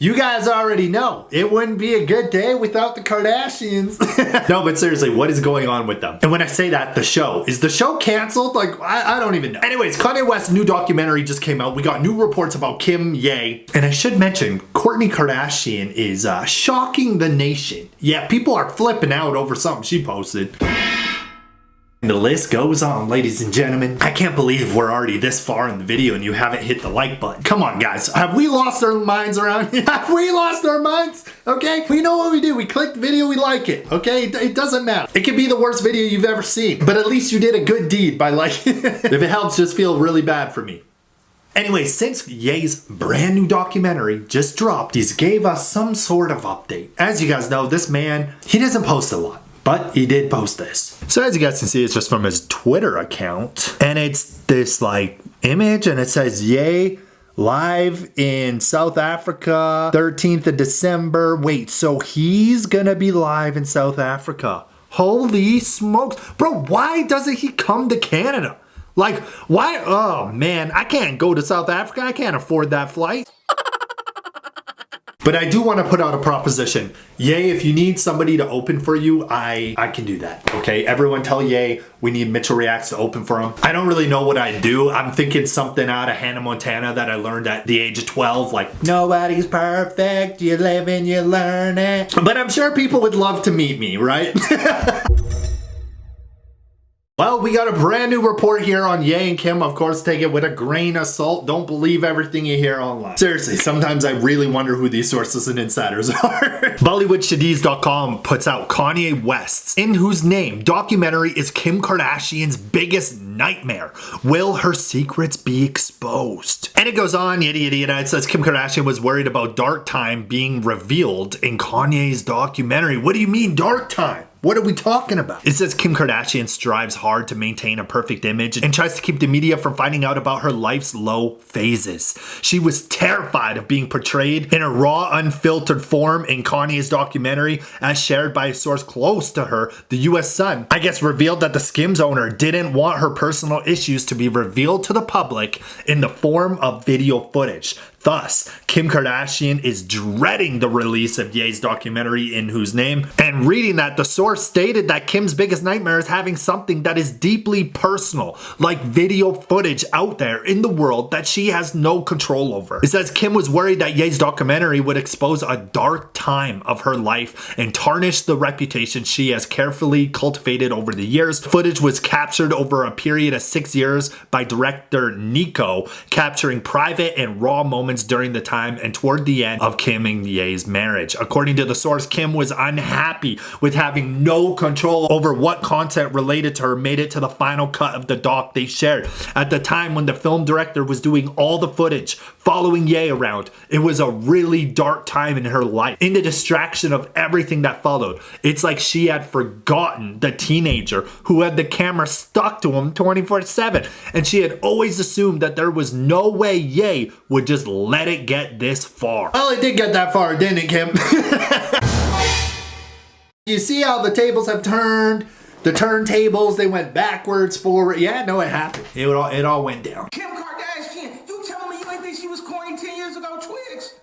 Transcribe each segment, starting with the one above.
You guys already know, it wouldn't be a good day without the Kardashians. No, but seriously, what is going on with them? And when I say that, the show, is the show canceled? Like, I don't even know. Anyways, Kanye West's new documentary just came out. We got new reports about Kim, Ye. And I should mention, Kourtney Kardashian is shocking the nation. Yeah, people are flipping out over something she posted. And the list goes on, ladies and gentlemen. I can't believe we're already this far in the video and you haven't hit the like button. Come on, guys. Have we lost our minds around here? Have we lost our minds? Okay? We know what we do. We click the video, we like it. Okay? It doesn't matter. It could be the worst video you've ever seen, but at least you did a good deed by liking it. If it helps, just feel really bad for me. Anyway, since Ye's brand new documentary just dropped, he's gave us some sort of update. As you guys know, this man, he doesn't post a lot. But he did post this. So as you guys can see, it's just from his Twitter account. And it's this like image and it says, Ye live in South Africa, 13th of December. Wait, so he's gonna be live in South Africa. Holy smokes. Bro, why doesn't he come to Canada? Like, why? Oh man, I can't go to South Africa. I can't afford that flight. But I do want to put out a proposition. Ye, if you need somebody to open for you, I can do that. Okay, everyone tell Ye we need Mitchell Reacts to open for him. I don't really know what I'd do. I'm thinking something out of Hannah Montana that I learned at the age of 12. Like, nobody's perfect, you live and you learn it. But I'm sure people would love to meet me, right? Well, we got a brand new report here on Ye and Kim. Of course, take it with a grain of salt. Don't believe everything you hear online. Seriously, sometimes I really wonder who these sources and insiders are. BollywoodShadiz.com puts out Kanye West's, in whose name, documentary is Kim Kardashian's biggest nightmare. Will her secrets be exposed? And it goes on, yada yada yada. It says Kim Kardashian was worried about dark time being revealed in Kanye's documentary. What do you mean dark time? What are we talking about? It says Kim Kardashian strives hard to maintain a perfect image and tries to keep the media from finding out about her life's low phases. She was terrified of being portrayed in a raw, unfiltered form in Kanye's documentary, as shared by a source close to her, the US Sun. I guess revealed that the Skims owner didn't want her personal issues to be revealed to the public in the form of video footage. Thus, Kim Kardashian is dreading the release of Ye's documentary in whose name, and reading that the source stated that Kim's biggest nightmare is having something that is deeply personal, like video footage out there in the world that she has no control over. It says Kim was worried that Ye's documentary would expose a dark time of her life and tarnish the reputation she has carefully cultivated over the years. Footage was captured over a period of 6 years by director Nico, capturing private and raw moments during the time and toward the end of Kim and Ye's marriage. According to the source, Kim was unhappy with having no control over what content related to her made it to the final cut of the doc they shared. At the time when the film director was doing all the footage following Ye around, it was a really dark time in her life. In the distraction of everything that followed, it's like she had forgotten the teenager who had the camera stuck to him 24/7, and she had always assumed that there was no way Ye would just let it get this far. Well, it did get that far, didn't it, Kim? You see how the tables have turned? The turntables, they went backwards, forward. Yeah, no, it happened. It all went down. Kim Kardashian, you telling me you ain't think she was corny 10 years ago? Twigs.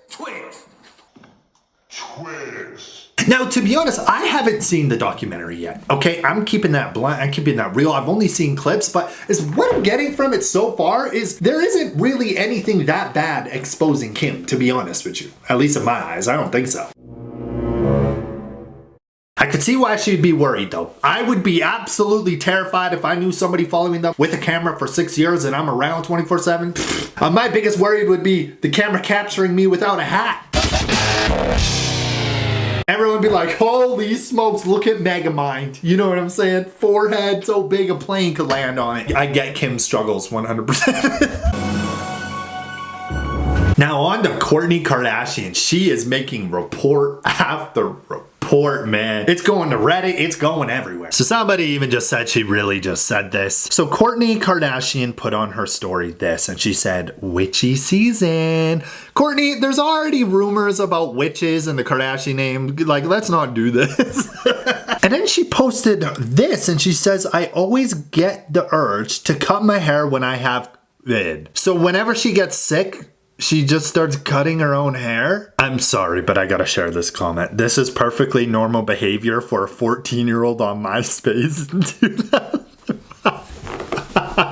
Now, to be honest, I haven't seen the documentary yet. Okay, I'm keeping that blunt. I'm keeping that real. I've only seen clips, but what I'm getting from it so far is there isn't really anything that bad exposing Kim, to be honest with you. At least in my eyes, I don't think so. I could see why she'd be worried though. I would be absolutely terrified if I knew somebody following them with a camera for 6 years and I'm around 24/7. My biggest worry would be the camera capturing me without a hat. Everyone would be like, holy smokes, look at Megamind. You know what I'm saying? Forehead so big a plane could land on it. I get Kim's struggles 100%. Now on to Kourtney Kardashian. She is making report after report, man. It's going to Reddit, it's going everywhere. So somebody even just said she really just said this. So Kourtney Kardashian put on her story this, and she said, witchy season. Kourtney, there's already rumors about witches and the Kardashian name. Like, let's not do this. And then she posted this, and she says, I always get the urge to cut my hair when I have vid. So whenever she gets sick, she just starts cutting her own hair? I'm sorry, but I gotta share this comment. This is perfectly normal behavior for a 14-year-old on MySpace in 2000.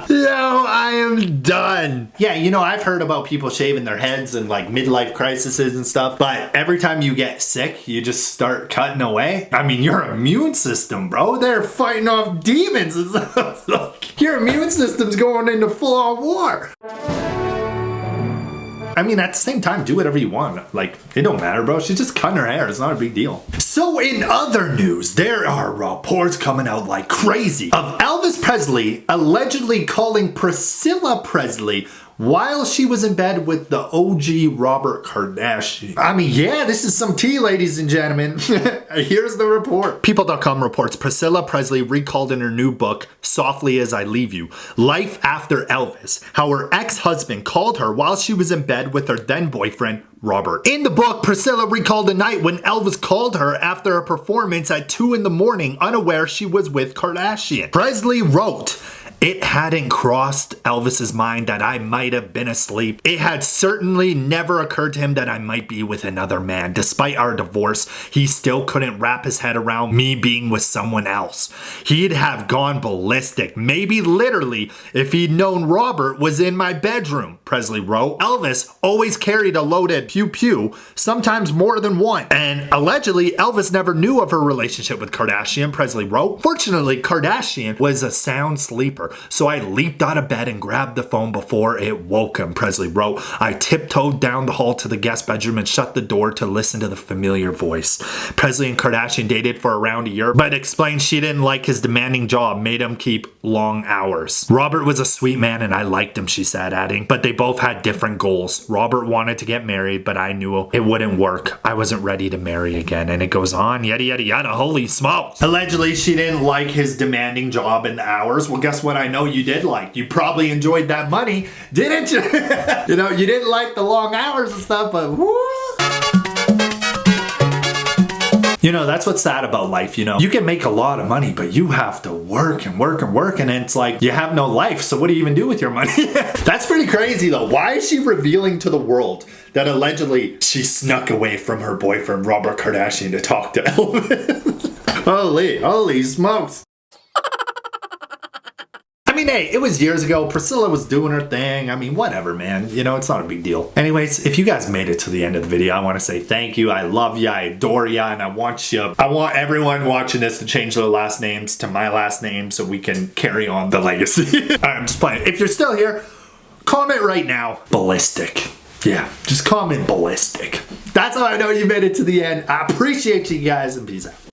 Yo, I am done. Yeah, you know, I've heard about people shaving their heads and like midlife crises and stuff, but every time you get sick, you just start cutting away. I mean, your immune system, bro, they're fighting off demons. Your immune system's going into full-on war. I mean, at the same time, do whatever you want. Like, it don't matter, bro. She's just cutting her hair. It's not a big deal. So in other news, there are reports coming out like crazy of Elvis Presley allegedly calling Priscilla Presley while she was in bed with the OG Robert Kardashian. I mean, yeah, this is some tea, ladies and gentlemen. Here's the report. People.com reports Priscilla Presley recalled in her new book, Softly As I Leave You, Life After Elvis, how her ex-husband called her while she was in bed with her then-boyfriend, Robert. In the book, Priscilla recalled the night when Elvis called her after a performance at 2 in the morning, unaware she was with Kardashian. Presley wrote, "It hadn't crossed Elvis's mind that I might have been asleep. It had certainly never occurred to him that I might be with another man. Despite our divorce, he still couldn't wrap his head around me being with someone else. He'd have gone ballistic, maybe literally, if he'd known Robert was in my bedroom," Presley wrote. Elvis always carried a loaded pew-pew, sometimes more than one. And allegedly, Elvis never knew of her relationship with Kardashian, Presley wrote. Fortunately, Kardashian was a sound sleeper, so I leaped out of bed and grabbed the phone before it woke him, Presley wrote. I tiptoed down the hall to the guest bedroom and shut the door to listen to the familiar voice. Presley and Kardashian dated for around a year, but explained she didn't like his demanding job, made him keep long hours. Robert was a sweet man and I liked him, she said, adding, but they both had different goals. Robert wanted to get married, but I knew it wouldn't work. I wasn't ready to marry again. And it goes on, yada, yada, yada. Holy smokes. Allegedly, she didn't like his demanding job and hours. Well, guess what? I know you did like. You probably enjoyed that money, didn't you? You know, you didn't like the long hours and stuff, but whoo. You know, that's what's sad about life, you know. You can make a lot of money, but you have to work and work and work, and it's like you have no life, so what do you even do with your money? That's pretty crazy though. Why is she revealing to the world that allegedly she snuck away from her boyfriend Robert Kardashian to talk to Elvis? Holy smokes. I mean, hey, it was years ago. Priscilla was doing her thing. I mean, whatever, man. You know, it's not a big deal. Anyways, if you guys made it to the end of the video, I want to say thank you. I love you. I adore you. And I want everyone watching this to change their last names to my last name so we can carry on the legacy. I'm just playing. If you're still here, comment right now. Ballistic. Yeah, just comment ballistic. That's how I know you made it to the end. I appreciate you guys and peace out.